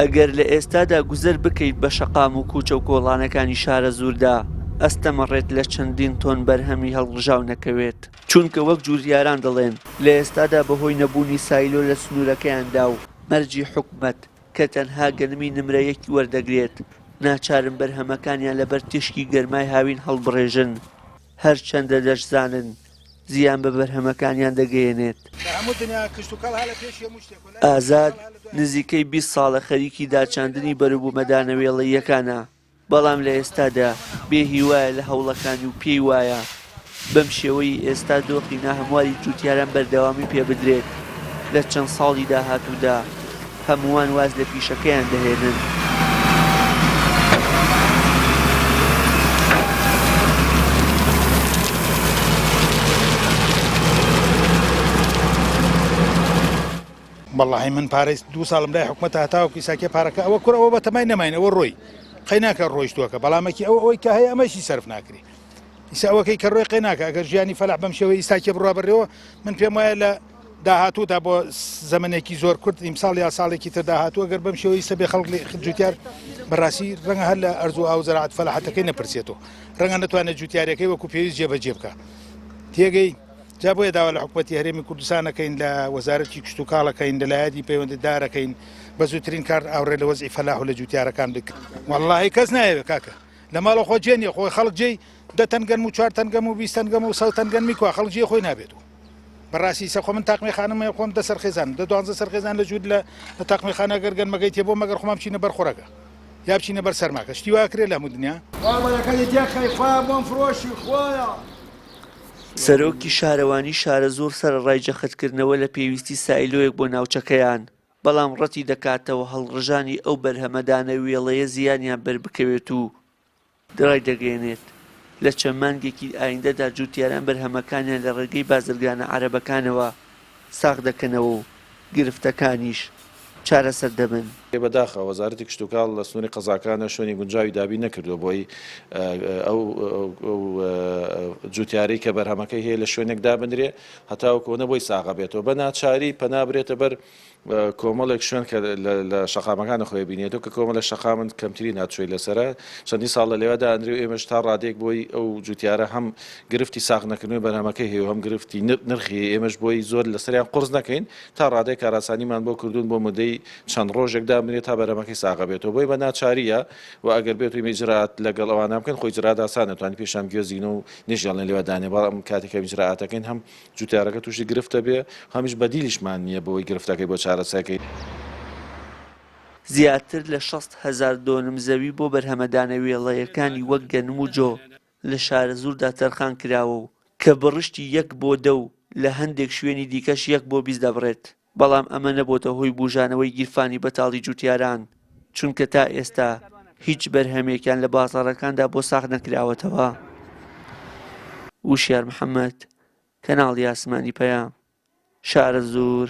ئەگەر لە ئێستادا گوزەر بکەیت بە شەقام و کووچە و کۆڵانەکانی شارە زووردا ئەستەمەڕێت لە چەندین تۆن بەرهەمی هەڵبژاو نەکەوێت، چونکە وەک جووریاران دەڵێن لە ئێستادا بەهۆی نەبوونی سایلۆ لە سنوورەکەیاندا و مەرجی حکومەت کە تەنها گەنمی نمرەیەکی وەردەگرێت ناچارن بەرهەمەکانیان لەبەر تیشکی گەرمای هاوین هەڵبڕێژن، هەرچەندە دەشزانن زیان بە بەرهەمەکانیان دەگەیەنێت. ئازاد نزیکەی 20 ساڵە خەریکی داچاندنی بەروبوومەدانەوێڵەییەکانە، بەڵام لە ئێستادا بێهیوایە لە هەوڵەکانی و پێی وایە بەم شێوەی ئێستا دۆخی ناهەمواری جووتیاران بەردەوامی پێ بدرێت لە چەند ساڵی داهاتوودا هەمووان واز لە پیشەکەیان دەهێنن. والله من پارێز 2 ساڵم لای حکومەت هاتاوەکی ساکێ پارەکە ئەوە کوڕەوە بە تەمای نەماینەوە ڕۆی قەیناکە ڕۆیشتووەکە بەڵامەکی ئەوەی کە هەیە ئەمەشی سەرف ناکری ئیسا ئەوەکەی کە ڕۆی قەیناکە ئەگەر ژیانی فەلاح بەم شێوەی ئیساکێ بڕوا بڕێەوە من پێم وایە لە داهاتوودا بۆ زەمنێکی زۆر کورت ئیمساڵ یا ساڵێکی تر داهاتووە گەر بەم شێوەی سەبێ خەڵک جوتیار بەڕاستی ڕەنگە هەر لە ئەرزوو ئاو زەراعەت فەلاحەتەکەی نەپرسێتەوە ڕەنگە نەتوانێت جوتیارەکەی وەکو پێویست جێبەجێ بکە تێگەی جا بۆیە داوا لە حکومەتی هەرێمی کوردستانەکەین لە وەزارەتی کشت و کاڵەکەین لەلایەتی پەیوەندیدارەکەین بە زووترین کار ئاوڕێ لە وەزعی فەلاح و لە جوتیارەکان بکە وەڵڵاهی کەس نایەوێت کاکە لە ماڵە خۆ جێنیە خۆی خەڵک جێی 10 تەنگەم و 4 تەنگەم و 20 تەنگەم و 100 تەنگەمی کووا خەڵک جێ خۆی نابێتەوە بەڕاستی سەخۆ من تاقمی خانمە خۆم 10 سەرخێزان 12 سەرخێزان لە جوود لە تاقمی خانە گەرگەنمەکەی تێ بۆ مەگەر خۆمان بچینە بەر خۆڕەکە یا بچینە بەر سەرماکە شتی وا کرێ لە هەموو دنیا سەرۆکی شارەوانی شارە زۆر سەرڕای جەختکردنەوە لە پێویستی سایلۆیەک بۆ ناوچەکەیان، بەڵام ڕەتی دەکاتەوە هەڵڕژانی ئەو بەرهەمەدانە وێڵەیە زیانیان بەربکەوێت و دڕای دەگەێنێت. لە چەند مانگێکی ئایندەدا جوتیاران بەرهەمەکانیان لە ڕێگەی بازرگانە عەرەبەکانەوە ساغ دەکەنەوە و گرفتەکانیش چارەسەر دەبن. بەداخە وەزارەتی کشت و کاڵ لە سنووری قەزاکانە شوێنی گونجاوی دابی نەکردووە بۆی ئەو جوتیاری کە بەرهەمەکەی هەیە لە شوێنێک دابنرێ هەتاوەکۆنە بۆی ساغا بێتەوە بە ناچاری پەنابرێتە بەر کۆمەڵێک شوێن کە لە شەقامەکانە خۆی بینێتەوە کە کۆمەڵە شەقامن کەمتری ناچوی لەسرە چەندی ساڵ لە لێوەدا ئەندری و ئێمەش تا ڕادێک بۆی ئەو جوتیارە هەم گرفتی ساغ نەکردنەوەی بەرهەمەکەی هەیە هەم گرفتی نرخی ئێمەش بۆی زۆر لەسەریان قرس نەکەین تا ڕادێک کاراسانیمان بۆ کردوون بۆ مدەی چەند ڕۆژێکدا بنێت تا بەرهەمەکەی ساغا بێتەوە بۆی بە ناچاریە و ئەگەر بێت وی جرات لەگەڵ ئەوانە بکەن خۆی جرات ئاسانە توانی پێشام گوێزینە و نێژیان لە لێوەدانێ بەڵام کاتێکە جراتەکەین هەم جوتیارەکە تووشی گرفتە بێ هەمیش بەدیلیشمان نییە بۆی گرفتەکەی بۆ چارەسەکەی. زیاتر لە 60,000 دۆنم زەوی بۆ بەرهەمەدانە وێڵەیەکانی وەک گەنم و جۆ لە شارە زووردا تەرخان کراوە و کە بڕشتی 1 بۆ 10 و لە هەندێک شوێنی دیکەش 1 بۆ 20 دەبڕێت، بەڵام ئەمە نەبووتە هۆی بوژانەوەی گیرفانی بەتاڵی جوتیاران، چونکە تا ئێستا هیچ بەرهەمێکیان لە بازاڕەکاندا بۆ ساغ نەکراوەتەوە. وشیار محەممەد، کەناڵی ئاسمانی پەیام، شارە زوور.